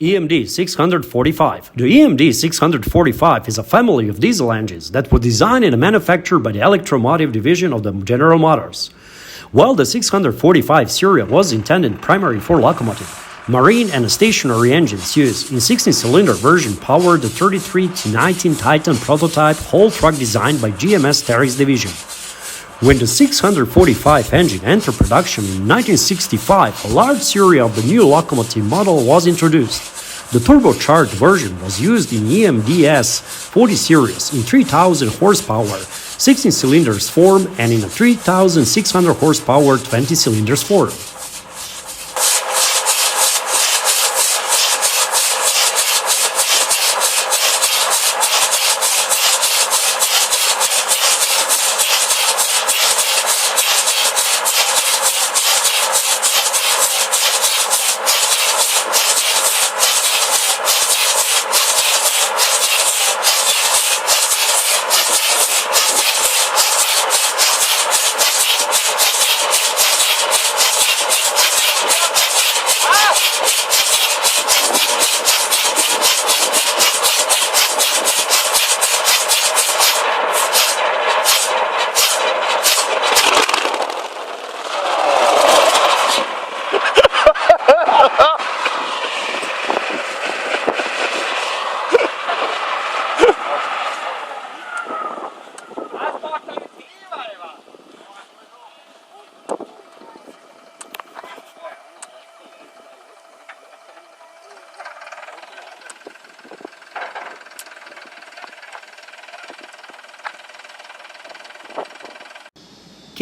EMD 645. The EMD 645 is a family of diesel engines that were designed and manufactured by the Electromotive division of the General Motors. While the 645 serial was intended primarily for locomotive, marine and stationary engines used in 16-cylinder version powered the 33 to 19 Titan prototype whole truck designed by GMS Terex division. When the 645 engine entered production in 1965, a large series of the new locomotive model was introduced. The turbocharged version was used in EMDS 40 series in 3,000 horsepower, 16 cylinders form and in a 3,600 horsepower 20 cylinders form.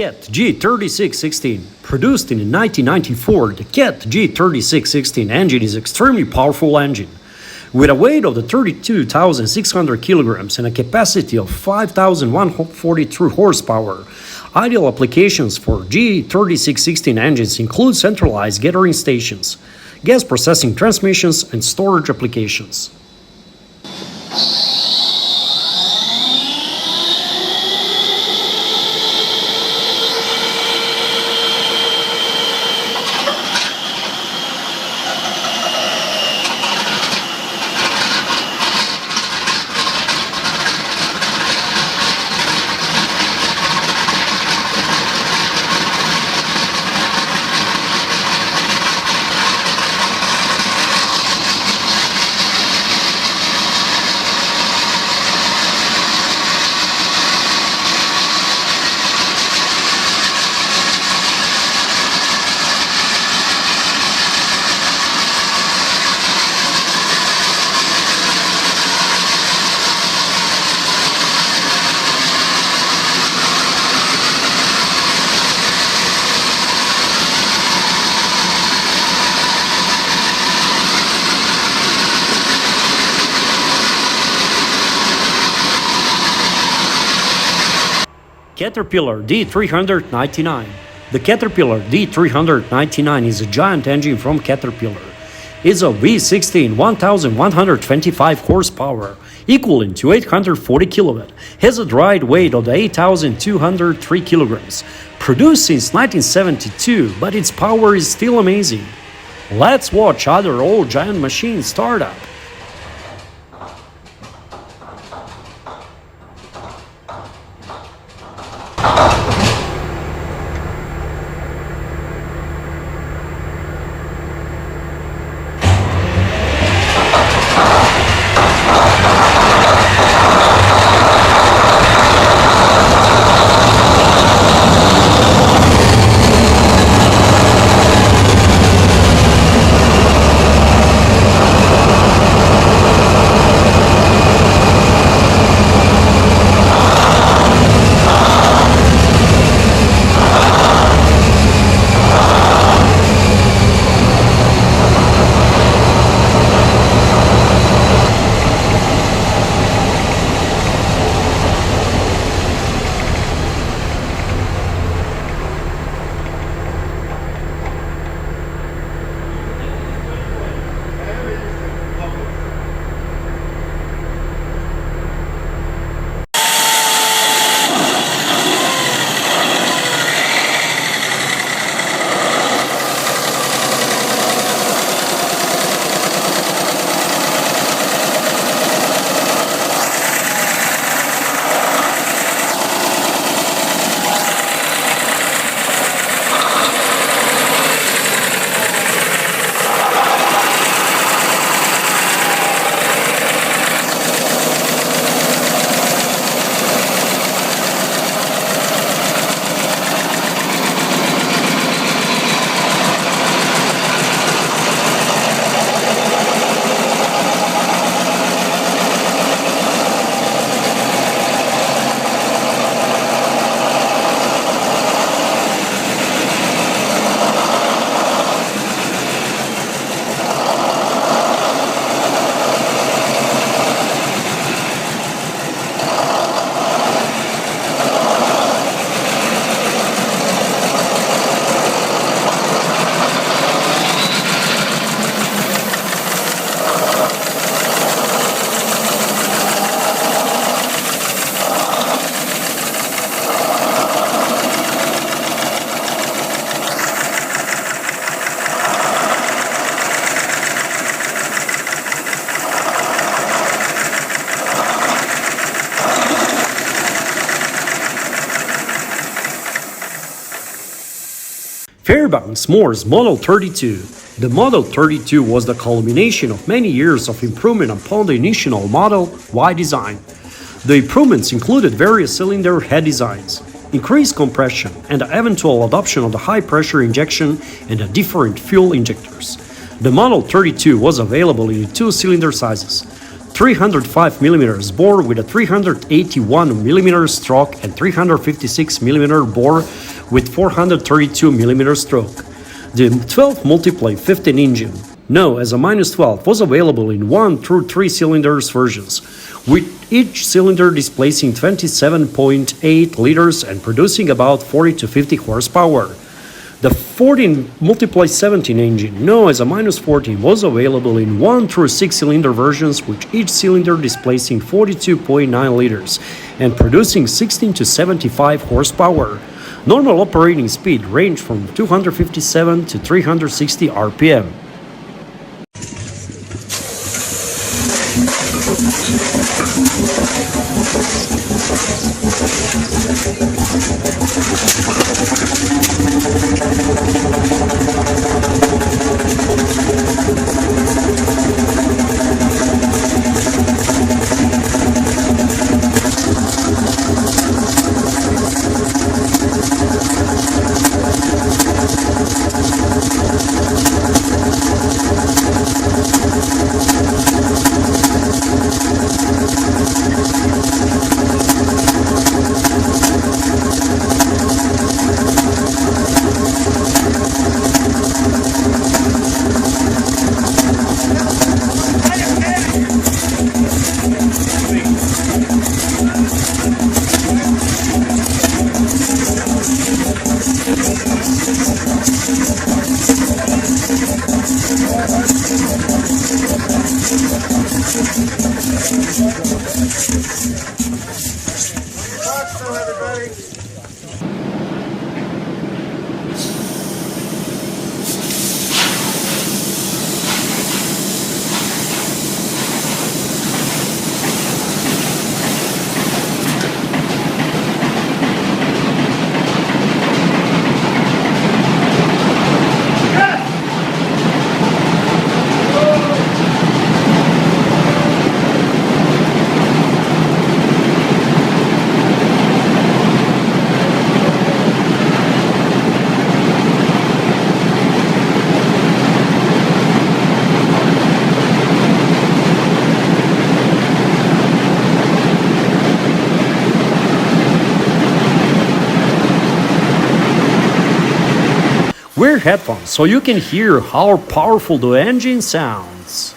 Cat G3616. Produced in 1994, the Cat G3616 engine is an extremely powerful engine. With a weight of 32,600 kilograms and a capacity of 5,143 horsepower, ideal applications for G3616 engines include centralized gathering stations, gas processing transmissions, and storage applications. Caterpillar D399. The Caterpillar D399 is a giant engine from Caterpillar. It's a V16 1,125 horsepower, equivalent to 840 kilowatt, has a dry weight of 8,203 kilograms. Produced since 1972, but its power is still amazing. Let's watch other old giant machines start up. Fairbanks Moore's Model 32. The Model 32 was the culmination of many years of improvement upon the initial Model Y design. The improvements included various cylinder head designs, increased compression, and the eventual adoption of the high-pressure injection and the different fuel injectors. The Model 32 was available in two cylinder sizes, 305mm bore with a 381mm stroke and 356mm bore with 432mm stroke. The 12 multiply 15 engine, known as a -12, was available in 1 through 3 cylinders versions, with each cylinder displacing 27.8 liters and producing about 40 to 50 horsepower. The 14 multiply 17 engine, known as a -14, was available in 1 through 6 cylinder versions, with each cylinder displacing 42.9 liters and producing 16 to 75 horsepower. Normal operating speed ranged from 257 to 360 RPM. Wear headphones so you can hear how powerful the engine sounds.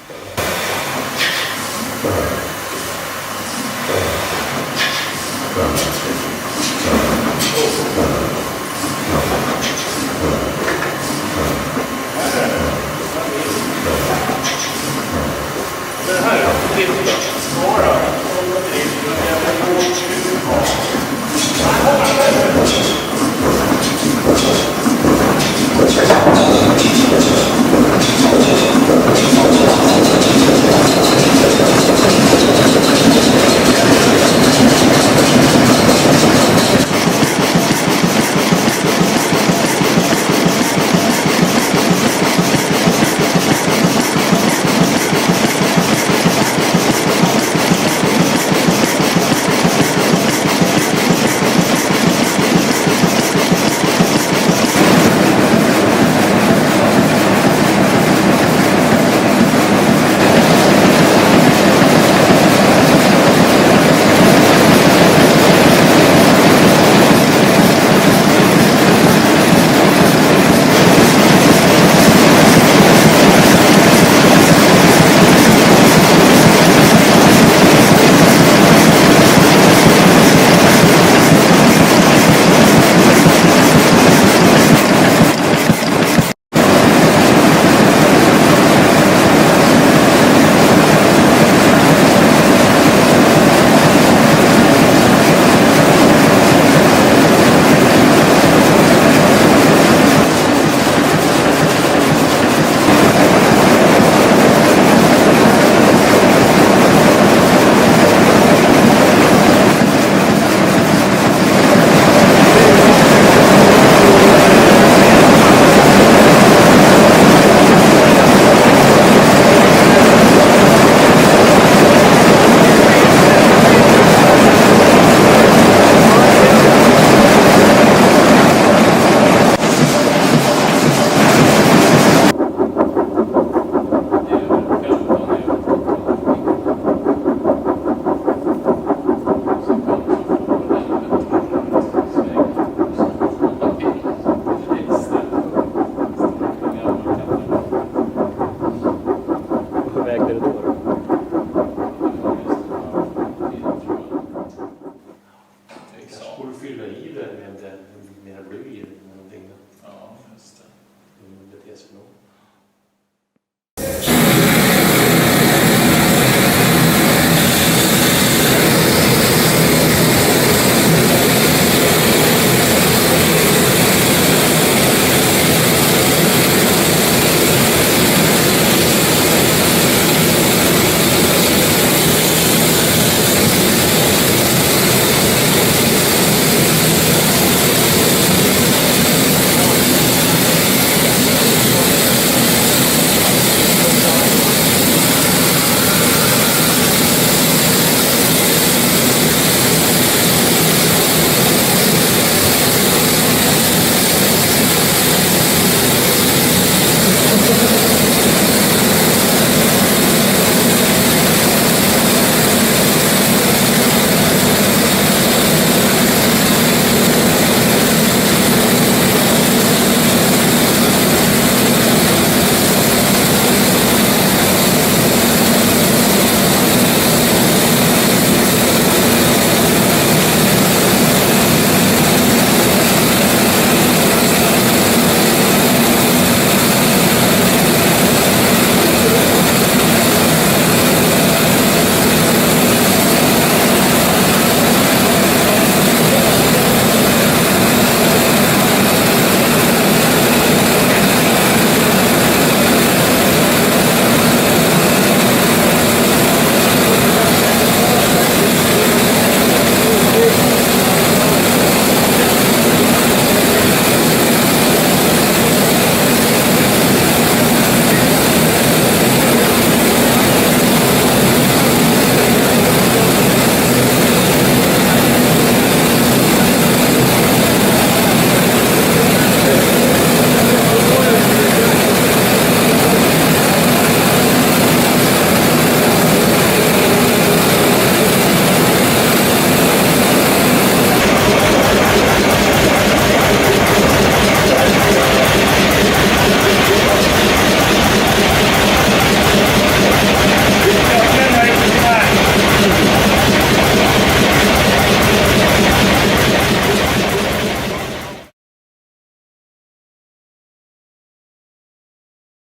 ayakları da var.